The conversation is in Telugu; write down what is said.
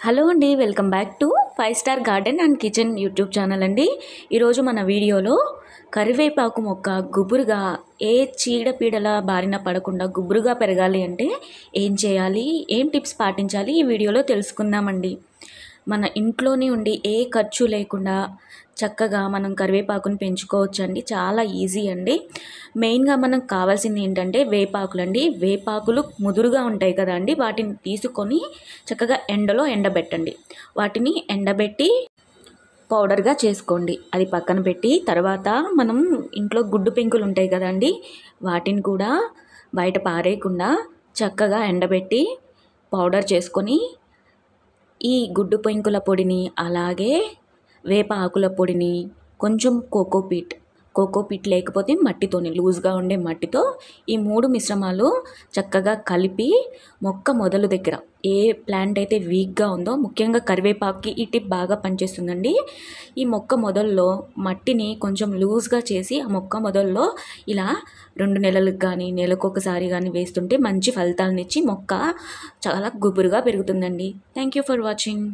హలో అండి, welcome back to 5 star garden and kitchen YouTube channel అండి. ఈరోజు మన వీడియోలో కరివేపాకు మొక్క గుబురుగా చీడపీడల బారిన పడకుండా గుబురుగా పెరగాలి అంటే ఏం చేయాలి, ఏం టిప్స్ పాటించాలి ఈ వీడియోలో తెలుసుకుందామండి. మన ఇంట్లోనే ఉండి ఏ ఖర్చు లేకుండా చక్కగా మనం కరివేపాకుని పెంచుకోవచ్చండి. చాలా ఈజీ అండి. మెయిన్గా మనకు కావాల్సింది ఏంటంటే వేపాకులండి. వేపాకులు ముదురుగా ఉంటాయి కదా అండి, వాటిని తీసుకొని చక్కగా ఎండలో ఎండబెట్టండి. వాటిని ఎండబెట్టి పౌడర్గా చేసుకోండి. అది పక్కన పెట్టి తర్వాత మనం ఇంట్లో గుడ్డు పెంకులు ఉంటాయి కదండి, వాటిని కూడా బయట పారేయకుండా చక్కగా ఎండబెట్టి పౌడర్ చేసుకొని ఈ గుడ్డు పెంకుల పొడిని, అలాగే వేప ఆకుల పొడిని, కొంచెం కోకోపీట్ లేకపోతే మట్టితోని, లూజ్గా ఉండే మట్టితో ఈ 3 మిశ్రమాలు చక్కగా కలిపి మొక్క మొదలు దగ్గర ఏ ప్లాంట్ అయితే వీక్గా ఉందో, ముఖ్యంగా కరివేపాకుకి ఈ టిప్ బాగా పనిచేస్తుందండి. ఈ మొక్క మొదల్లో మట్టిని కొంచెం లూజ్గా చేసి ఆ మొక్క మొదల్లో ఇలా 2 నెలలకు కానీ నెలకొకసారి కానీ వేస్తుంటే మంచి ఫలితాలనిచ్చి మొక్క చాలా గుబురుగా పెరుగుతుందండి. Thank you for watching.